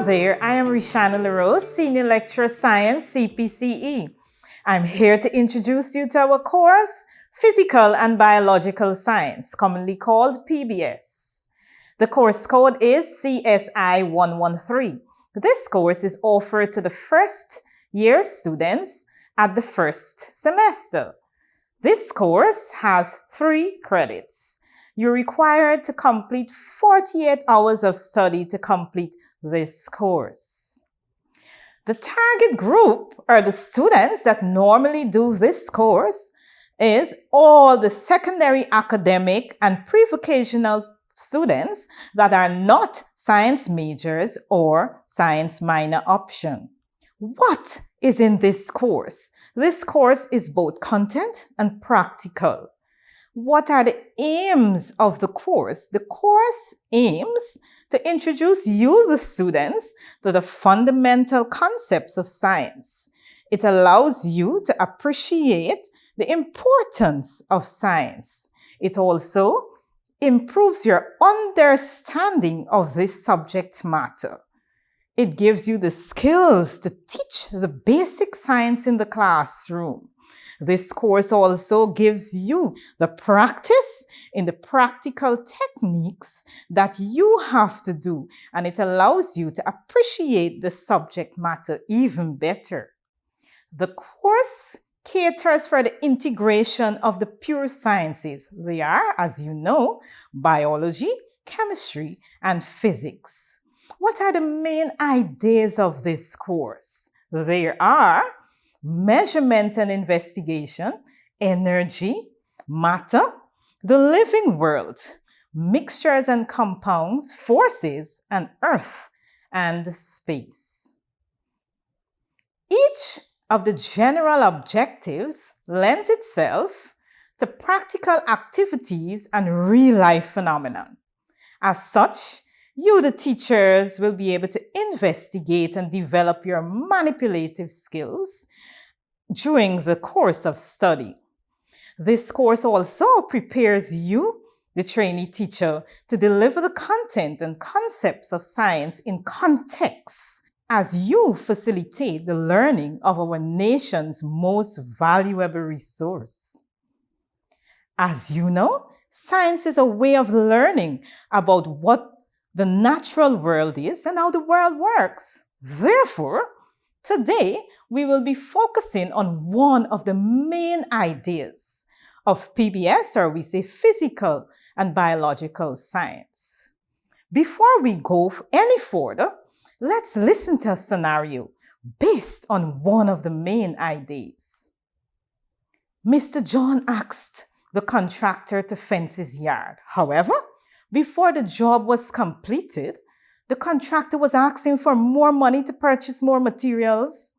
there, I am Rishana LaRose, Senior Lecturer Science, CPCE. I'm here to introduce you to our course, Physical and Biological Science, commonly called PBS. The course code is CSI 113. This course is offered to the first year students at the first semester. This course has 3 credits. You're required to complete 48 hours of study to complete this course. The target group, or the students that normally do this course, is all the secondary academic and pre-vocational students that are not science majors or science minor option. What is in this course? This course is both content and practical. What are the aims of the course? The course aims to introduce you, the students, to the fundamental concepts of science. It allows you to appreciate the importance of science. It also improves your understanding of this subject matter. It gives you the skills to teach the basic science in the classroom. This course also gives you the practice in the practical techniques that you have to do, and it allows you to appreciate the subject matter even better. The course caters for the integration of the pure sciences. They are, as you know, biology, chemistry, and physics. What are the main ideas of this course? There are measurement and investigation, energy, matter, the living world, mixtures and compounds, forces, and earth and space. Each of the general objectives lends itself to practical activities and real-life phenomena. As such, you, the teachers, will be able to investigate and develop your manipulative skills during the course of study. This course also prepares you, the trainee teacher, to deliver the content and concepts of science in context as you facilitate the learning of our nation's most valuable resource. As you know, science is a way of learning about what the natural world is and how the world works. Therefore, today we will be focusing on one of the main ideas of PBS, or we say physical and biological science. Before we go any further, let's listen to a scenario based on one of the main ideas. Mr. John asked the contractor to fence his yard. However, before the job was completed, the contractor was asking for more money to purchase more materials.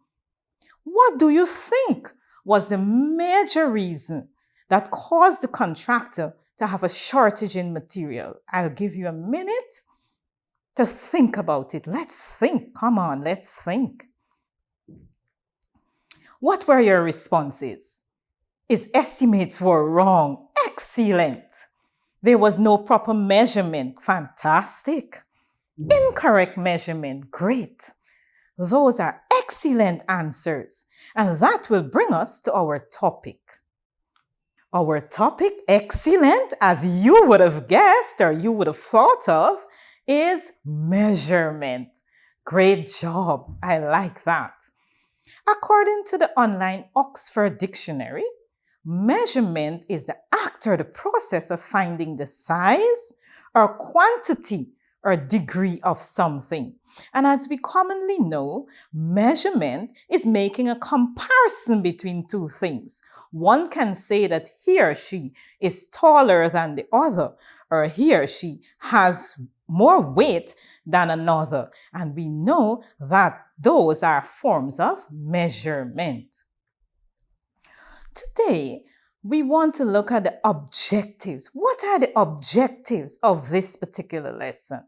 What do you think was the major reason that caused the contractor to have a shortage in material? I'll give you a minute to think about it. Let's think. Come on, let's think. What were your responses? His estimates were wrong. Excellent. There was no proper measurement. Fantastic. Incorrect measurement. Great. Those are excellent answers. And that will bring us to our topic. Our topic, excellent, as you would have guessed or you would have thought of, is measurement. Great job. I like that. According to the online Oxford Dictionary, measurement is the act or the process of finding the size or quantity or degree of something. And as we commonly know, measurement is making a comparison between two things. One can say that he or she is taller than the other, or he or she has more weight than another. And we know that those are forms of measurement. Today, we want to look at the objectives. What are the objectives of this particular lesson?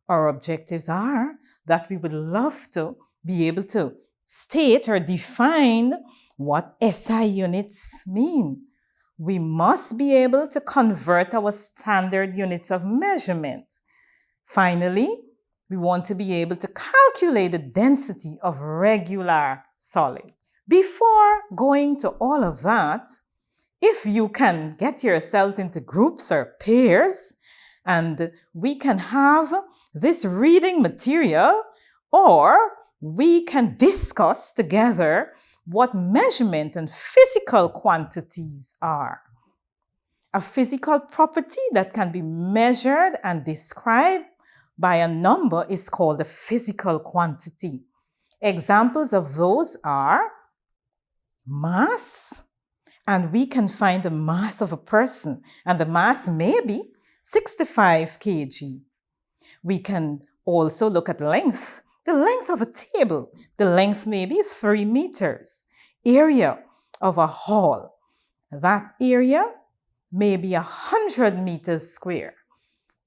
Our objectives are that we would love to be able to state or define what SI units mean. We must be able to convert our standard units of measurement. Finally, we We want to be able to calculate the density of regular solids. Before going to all of that, if you can get yourselves into groups or pairs, and we can have this reading material, or we can discuss together what measurement and physical quantities are. A physical property that can be measured and described by a number is called a physical quantity. Examples of those are mass, and we can find the mass of a person, and the mass may be 65 kg. We can also look at length, the length of a table. The length may be 3 meters. Area of a hall, that area may be 100 meters square.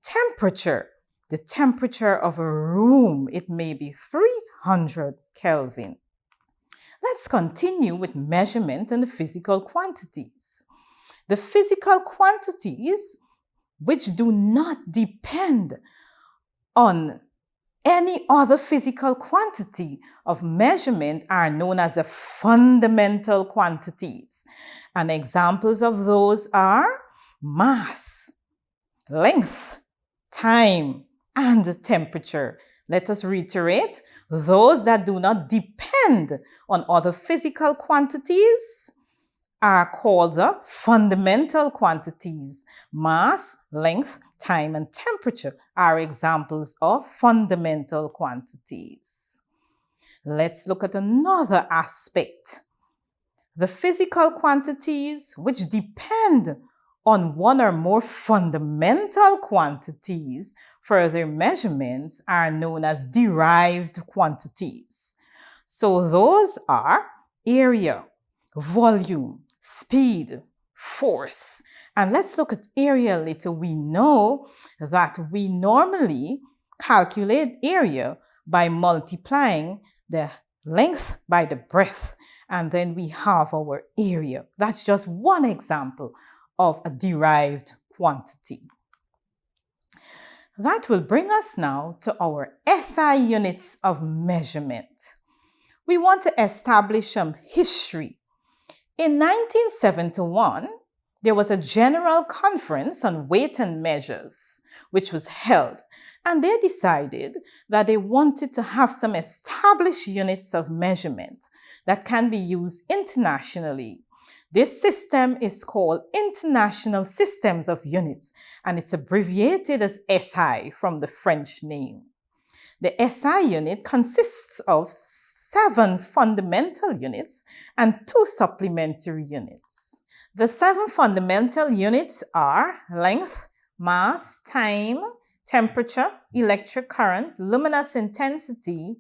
Temperature, the temperature of a room, it may be 300 Kelvin. Let's continue with measurement and the physical quantities. The physical quantities which do not depend on any other physical quantity of measurement are known as the fundamental quantities. And examples of those are mass, length, time, and temperature. Let us reiterate, those that do not depend on other physical quantities are called the fundamental quantities. Mass, length, time, and temperature are examples of fundamental quantities. Let's look at another aspect. The physical quantities which depend on one or more fundamental quantities for their measurements are known as derived quantities. So those are area, volume, speed, force. And let's look at area a little. We know that we normally calculate area by multiplying the length by the breadth, and then we have our area. That's just one example of a derived quantity. That will bring us now to our SI units of measurement. We want to establish some history. In 1971, there was a general conference on weight and measures, which was held, and they decided that they wanted to have some established units of measurement that can be used internationally. This system is called International Systems of Units, and it's abbreviated as SI from the French name. The SI unit consists of 7 fundamental units and 2 supplementary units. The 7 fundamental units are length, mass, time, temperature, electric current, luminous intensity,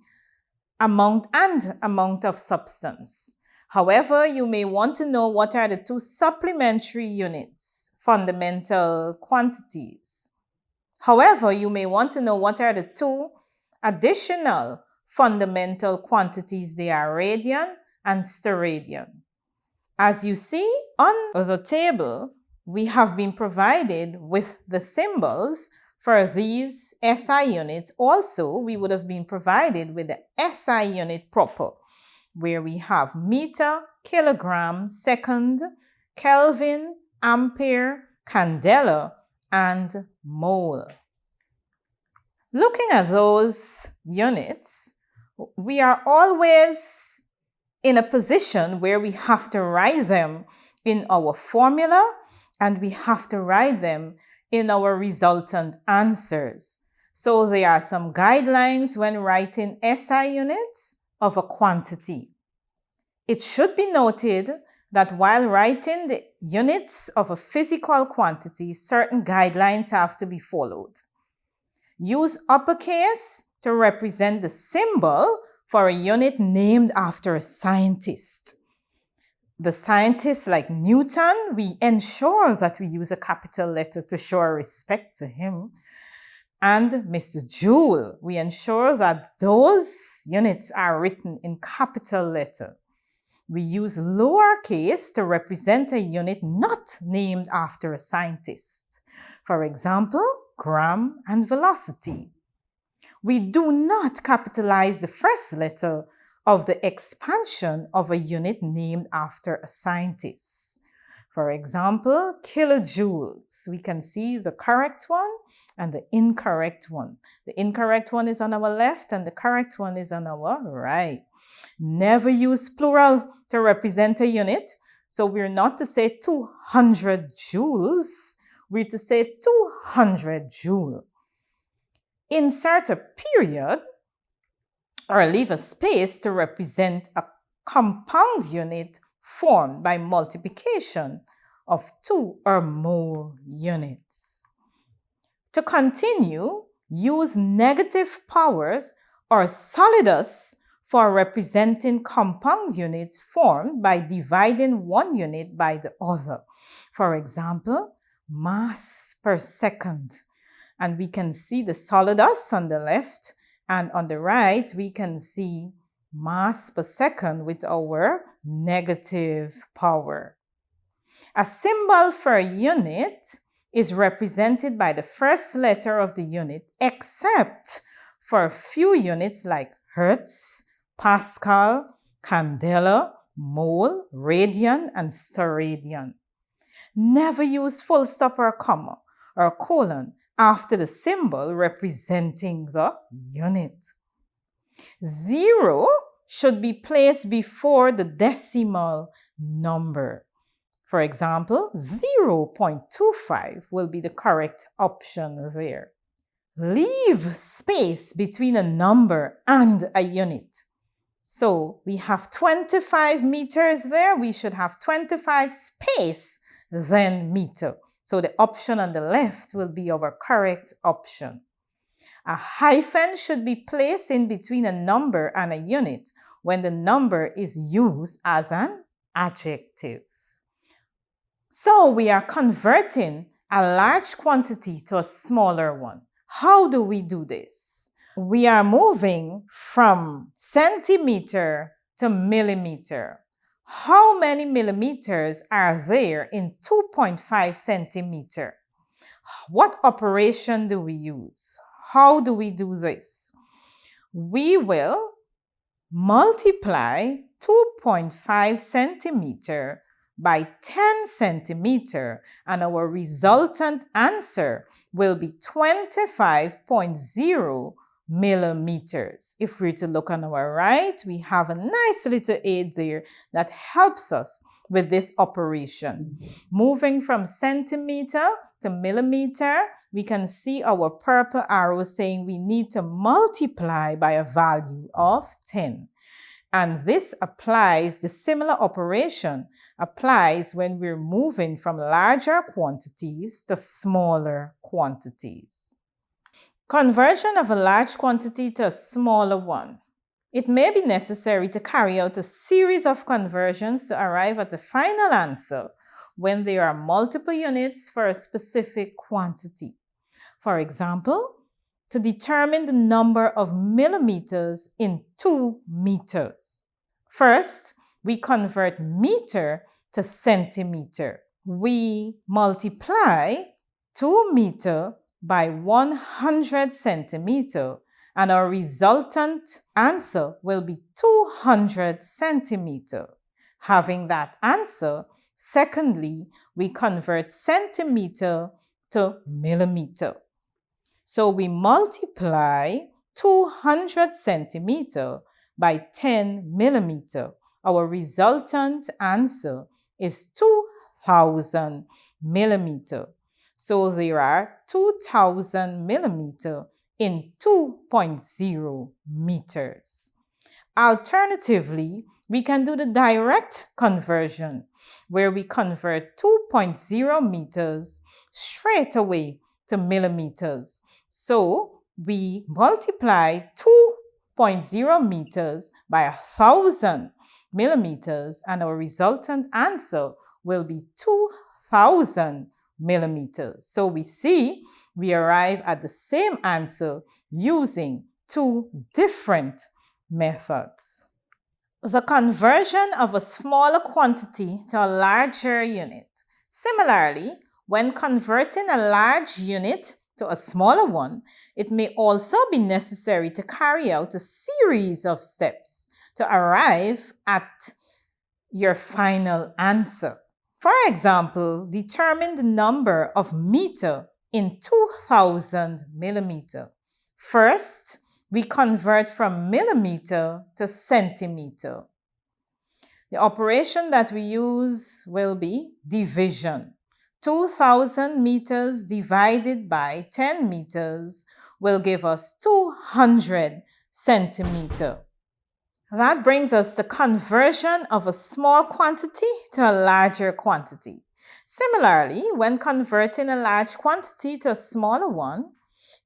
amount, and amount of substance. However, you may want to know what are the 2 supplementary units, fundamental quantities. However, you may want to know what are the 2 additional fundamental quantities. They are radian and steradian. As you see on the table, we have been provided with the symbols for these SI units. Also, we would have been provided with the SI unit proper, where we have meter, kilogram, second, Kelvin, ampere, candela, and mole. Looking at those units, we are always in a position where we have to write them in our formula, and we have to write them in our resultant answers. So there are some guidelines when writing SI units of a quantity. It should be noted that while writing the units of a physical quantity, certain guidelines have to be followed. Use uppercase to represent the symbol for a unit named after a scientist. The scientists like Newton, we ensure that we use a capital letter to show our respect to him. And Mr. Joule, we ensure that those units are written in capital letter. We use lowercase to represent a unit not named after a scientist. For example, gram and velocity. we do not capitalize the first letter of the expansion of a unit named after a scientist. For example, kilojoules. We can see the correct one and the incorrect one. The incorrect one is on our left and the correct one is on our right. Never use plural to represent a unit. So we're not to say 200 joules, we're to say 200 joule. Insert a period or leave a space to represent a compound unit formed by multiplication of 2 or more units. To continue, use negative powers or solidus for representing compound units formed by dividing one unit by the other. For example, mass per second. And we can see the solidus on the left, and on the right, we can see mass per second with our negative power. A symbol for a unit is represented by the first letter of the unit, except for a few units like hertz, pascal, candela, mole, radian, and steradian. Never use full stop or comma or colon after the symbol representing the unit. 0 should be placed before the decimal number. For example, 0.25 will be the correct option there. Leave space between a number and a unit. So we have 25 meters there. We should have 25 space, then meter. So the option on the left will be our correct option. A hyphen should be placed in between a number and a unit when the number is used as an adjective. So we are converting a large quantity to a smaller one. How do we do this? We are moving from centimeter to millimeter. How many millimeters are there in 2.5 centimeter? What operation do we use? How do we do this? We will multiply 2.5 centimeter by 10 centimeter, and our resultant answer will be 25.0 millimeters. If we're to look on our right, we have a nice little aid there that helps us with this operation. Moving from centimeter to millimeter, we can see our purple arrow saying we need to multiply by a value of 10. And this applies, the similar operation applies when we're moving from larger quantities to smaller quantities. Conversion of a large quantity to a smaller one. It may be necessary to carry out a series of conversions to arrive at a final answer when there are multiple units for a specific quantity. For example, to determine the number of millimeters in 2 meters. First, we convert meter to centimeter. We multiply 2 meter by 100 centimeter, and our resultant answer will be 200 centimeter. Having that answer, secondly, we convert centimeter to millimeter. So we multiply 200 centimeter by 10 millimeter. Our resultant answer is 2000 millimeter. So there are 2000 millimeter in 2.0 meters. Alternatively, we can do the direct conversion where we convert 2.0 meters straight away to millimeters. So we multiply 2.0 meters by 1000 millimeters, and our resultant answer will be 2000 millimeters. So we see we arrive at the same answer using 2 different methods. The conversion of a smaller quantity to a larger unit. Similarly, when converting a large unit to a smaller one, it may also be necessary to carry out a series of steps to arrive at your final answer. For example, determine the number of meter in 2000 millimeter. First, we convert from millimeter to centimeter. The operation that we use will be division. 2000 meters divided by 10 meters will give us 200 centimeter. That brings us to conversion of a small quantity to a larger quantity. Similarly, when converting a large quantity to a smaller one,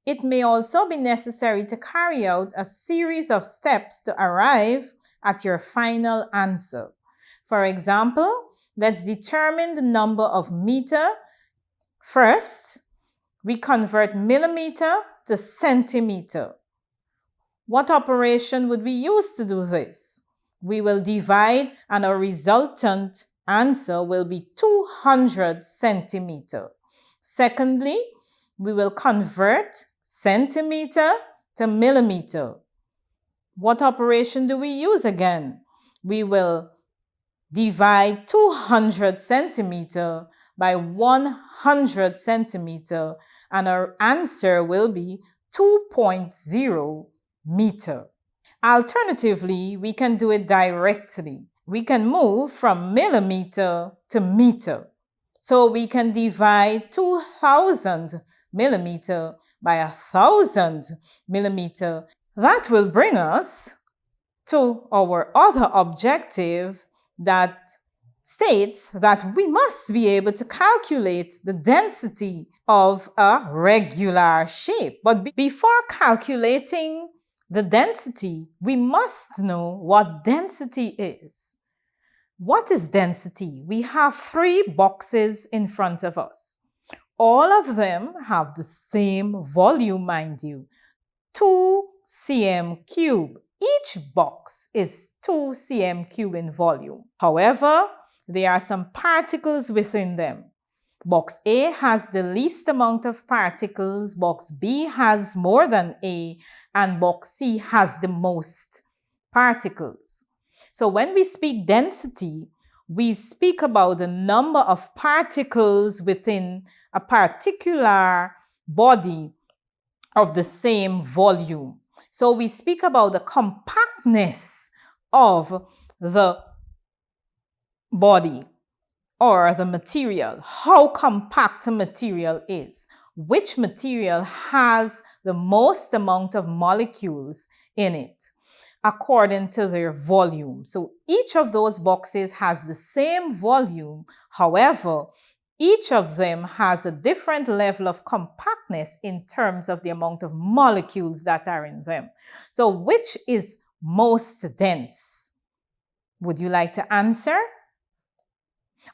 it may also be necessary to carry out a series of steps to arrive at your final answer. For example, let's determine the number of meter. First, we convert millimeter to centimeter. What operation would we use to do this? We will divide and our resultant answer will be 200 centimeter. Secondly, we will convert centimeter to millimeter. What operation do we use again? We will divide 200 centimeter by 100 centimeter and our answer will be 2.0 meter. Alternatively, we can do it directly. We can move from millimeter to meter. So we can divide 2000 millimeter by 1000 millimeter. That will bring us to our other objective that states that we must be able to calculate the density of a regular shape. But before calculating the density, we must know what density is. What is density? We have 3 boxes in front of us. All of them have the same volume, mind you, 2 cm cube. Each box is 2 cm cube in volume. However, there are some particles within them. Box A has the least amount of particles, box B has more than A, and box C has the most particles. So when we speak density, we speak about the number of particles within a particular body of the same volume. So we speak about the compactness of the body or the material, how compact a material is, which material has the most amount of molecules in it according to their volume. So each of those boxes has the same volume. However, each of them has a different level of compactness in terms of the amount of molecules that are in them. So which is most dense? Would you like to answer?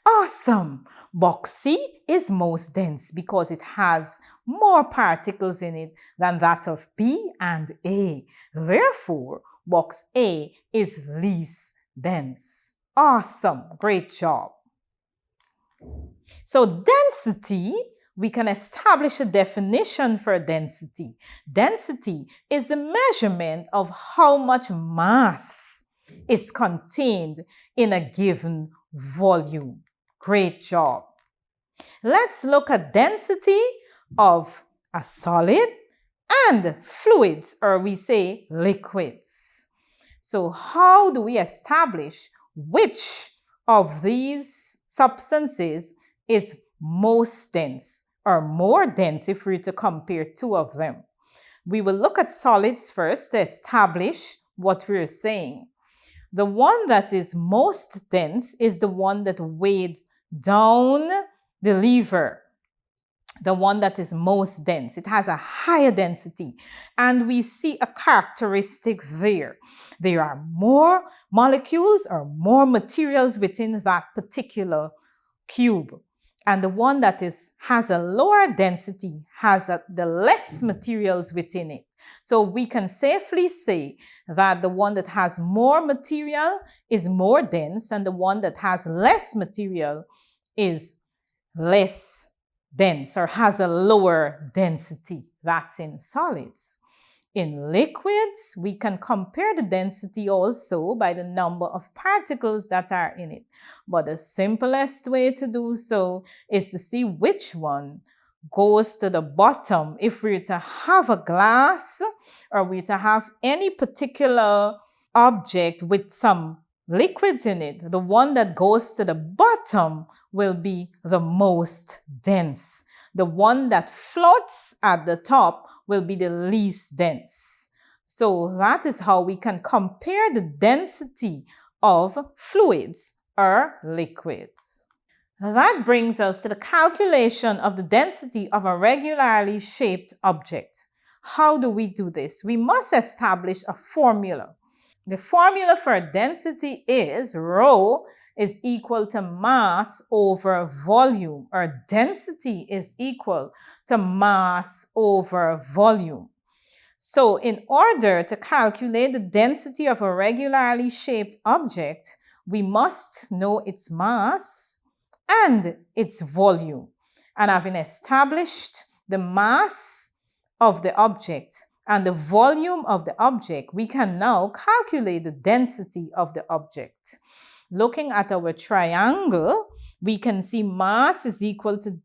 Awesome! Box C is most dense because it has more particles in it than that of B and A. Therefore, box A is least dense. Awesome! Great job! So density, we can establish a definition for density. Density is the measurement of how much mass is contained in a given volume. Great job. Let's look at density of a solid and fluids, or we say liquids. So how do we establish which of these substances is most dense or more dense if we're to compare 2 of them? We will look at solids first to establish what we're saying. The one that is most dense is the one that weighed down the lever. The one that is most dense. It has a higher density. And we see a characteristic there. There are more molecules or more materials within that particular cube. And the one that has a lower density has the less materials within it. So we can safely say that the one that has more material is more dense and the one that has less material is less dense or has a lower density. That's in solids. In liquids, we can compare the density also by the number of particles that are in it. But the simplest way to do so is to see which one goes to the bottom. If we're to have a glass or we're to have any particular object with some liquids in it, the one that goes to the bottom will be the most dense. The one that floats at the top will be the least dense. So that is how we can compare the density of fluids or liquids. That brings us to the calculation of the density of a regularly shaped object. How do we do this? We must establish a formula. The formula for density is rho is equal to mass over volume, or density is equal to mass over volume. So in order to calculate the density of a regularly shaped object, we must know its mass and its volume. And having established the mass of the object and the volume of the object, we can now calculate the density of the object. Looking at our triangle, we can see mass is equal to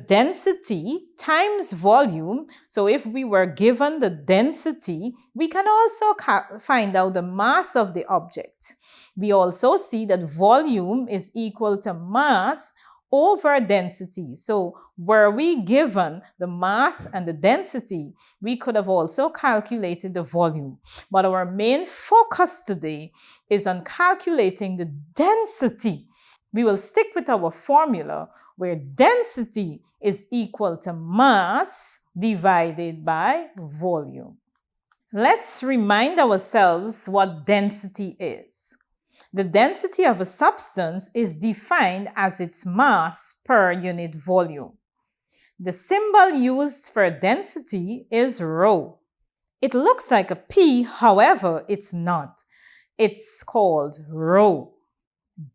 density times volume. So if we were given the density, we can also find out the mass of the object. We also see that volume is equal to mass over density. So were we given the mass and the density, we could have also calculated the volume. But our main focus today is on calculating the density. We will stick with our formula where density is equal to mass divided by volume. Let's remind ourselves what density is. The density of a substance is defined as its mass per unit volume. The symbol used for density is rho. It looks like a P, however, it's not. It's called rho.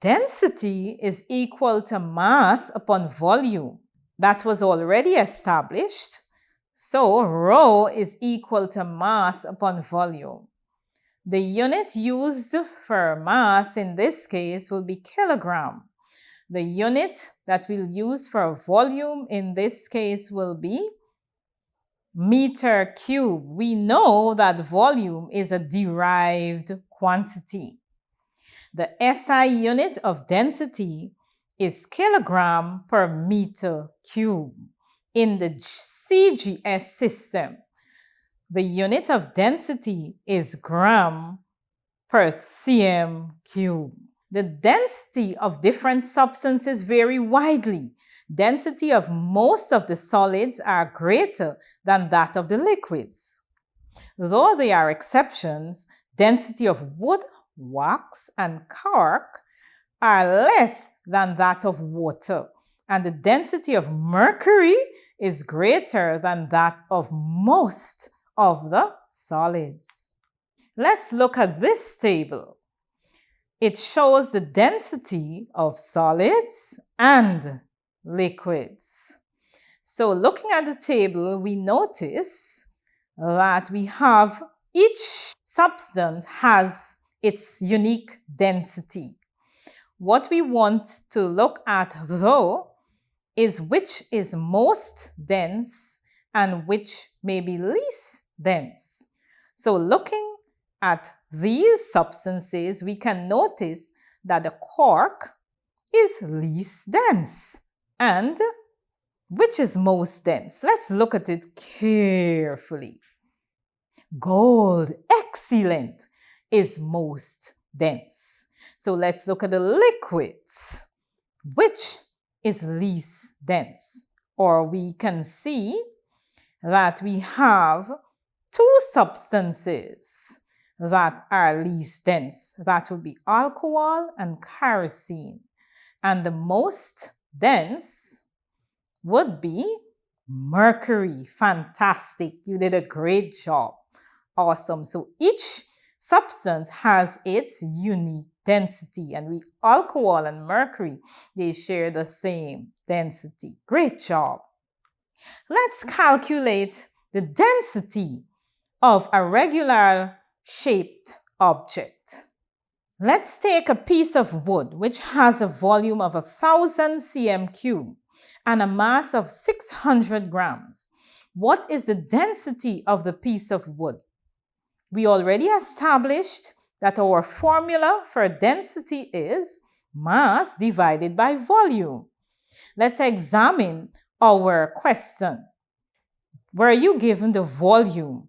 Density is equal to mass upon volume. That was already established. So rho is equal to mass upon volume. The unit used for mass in this case will be kilogram. The unit that we'll use for volume in this case will be meter cube. We know that volume is a derived quantity. The SI unit of density is kilogram per meter cube. In the CGS system, the unit of density is gram per cm cube. The density of different substances vary widely. Density of most of the solids are greater than that of the liquids. Though there are exceptions, density of wood, wax, and cork are less than that of water, and the density of mercury is greater than that of most of the solids. Let's look at this table. It shows the density of solids and liquids. So looking at the table, we notice that we have each substance has its unique density. What we want to look at, though, is which is most dense and which may be least dense. So looking at these substances, we can notice that the cork is least dense. And which is most dense? Let's look at it carefully. Gold, excellent, is most dense. So let's look at the liquids. Which is least dense? Or we can see that we have two substances that are least dense. That would be alcohol and kerosene. And the most dense would be mercury. Fantastic. You did a great job. Awesome. So each substance has its unique density, and alcohol and mercury, they share the same density. Great job. Let's calculate the density of a regular shaped object. Let's take a piece of wood which has a volume of 1,000 cm cube and a mass of 600 grams. What is the density of the piece of wood? We already established that our formula for density is mass divided by volume. Let's examine our question. Were you given the volume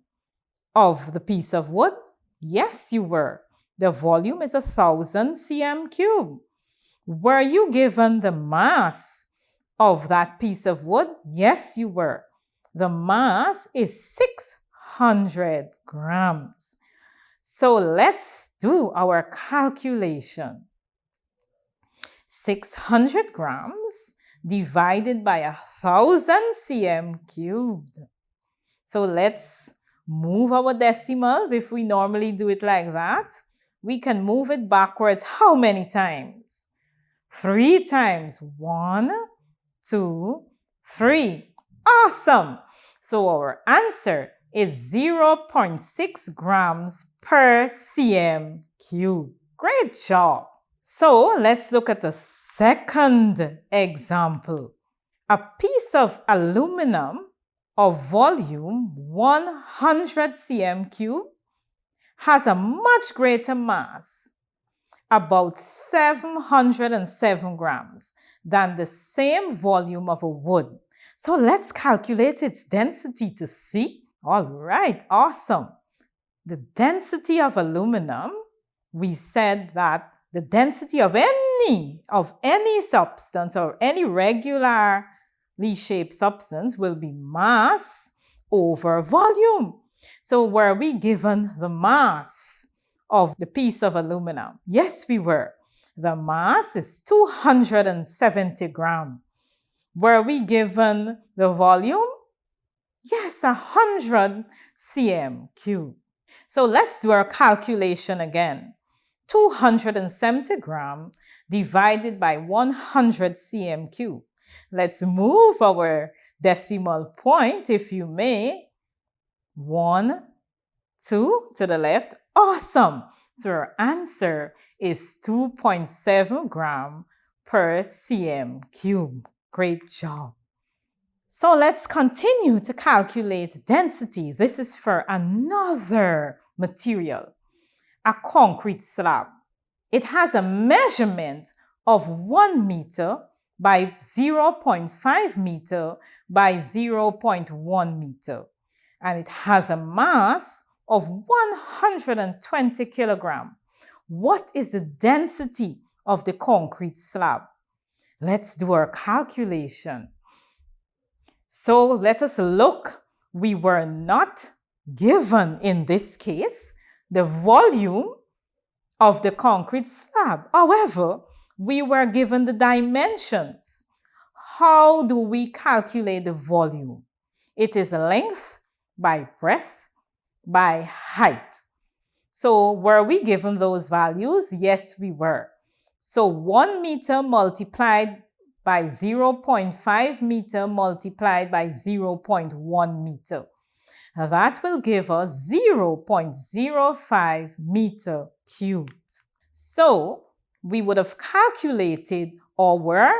of the piece of wood? Yes, you were. The volume is 1,000 cm cube. Were you given the mass of that piece of wood? Yes, you were. The mass is 600 grams. So let's do our calculation. 600 grams divided by 1,000 cm cubed. So let's move our decimals. If we normally do it like that, we can move it backwards how many times? 3 times. 1, 2, 3. Awesome! So our answer is 0.6 grams per cm cube. Great job! So let's look at the second example. A piece of aluminum of volume 100 cm cube has a much greater mass, about 707 grams, than the same volume of a wood. So let's calculate its density to see. All right, awesome. The density of aluminum, we said that the density of any substance or any regularly shaped substance will be mass over volume. So were we given the mass of the piece of aluminum? Yes, we were. The mass is 270 grams. Were we given the volume? Yes, 100 cm cube. So let's do our calculation again. 270 grams divided by 100 cm cube. Let's move our decimal point, if you may. 1, 2 to the left. Awesome! So our answer is 2.7 grams per cm cube. Great job. So let's continue to calculate density. This is for another material, a concrete slab. It has a measurement of 1 meter by 0.5 meter by 0.1 meter. And it has a mass of 120 kilograms. What is the density of the concrete slab? Let's do our calculation. So let us look. We were not given, in this case, the volume of the concrete slab. However, we were given the dimensions. How do we calculate the volume? It is length by breadth by height. So were we given those values? Yes, we were. So 1 meter multiplied by 0.5 meter multiplied by 0.1 meter. That will give us 0.05 meter cubed. So we would have calculated our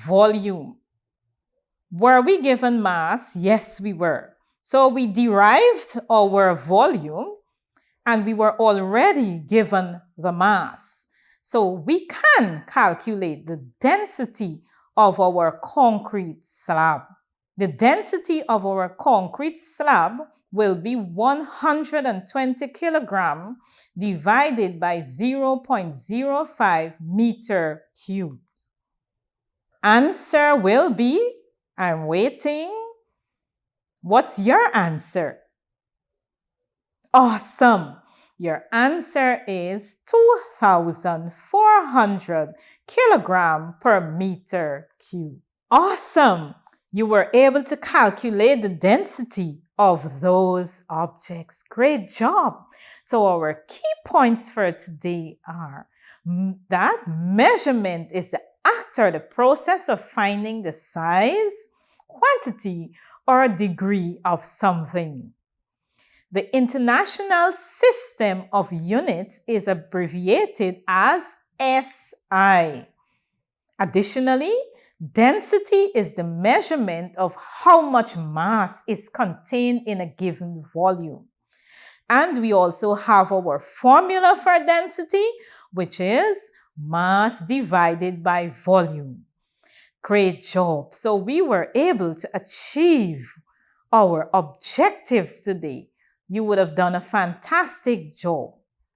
volume. Were we given mass? Yes, we were. So we derived our volume and we were already given the mass. So we can calculate the density of our concrete slab. The density of our concrete slab will be 120 kilograms divided by 0.05 meter cubed. Answer will be, I'm waiting. What's your answer? Awesome! Your answer is 2,400 kilograms per meter cube. Awesome! You were able to calculate the density of those objects. Great job! So our key points for today are that measurement is the act or the process of finding the size, quantity, or degree of something. The International System of Units is abbreviated as SI. Additionally, density is the measurement of how much mass is contained in a given volume. And we also have our formula for density, which is mass divided by volume. Great job. So we were able to achieve our objectives today. You would have done a fantastic job.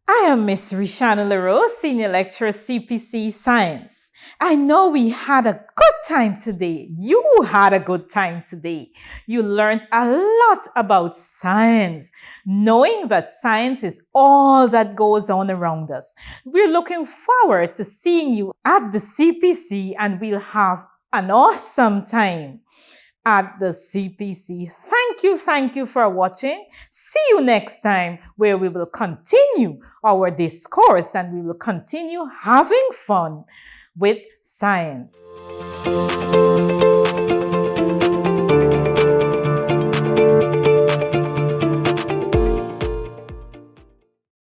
I am Miss Rishana LaRose, Senior Lecturer, CPCE Science. I know we had a good time today. You had a good time today. You learned a lot about science, knowing that science is all that goes on around us. We're looking forward to seeing you at the CPC, and we'll have an awesome time at the CPC. Thank you for watching. See you next time, where we will continue our discourse and we will continue having fun with science.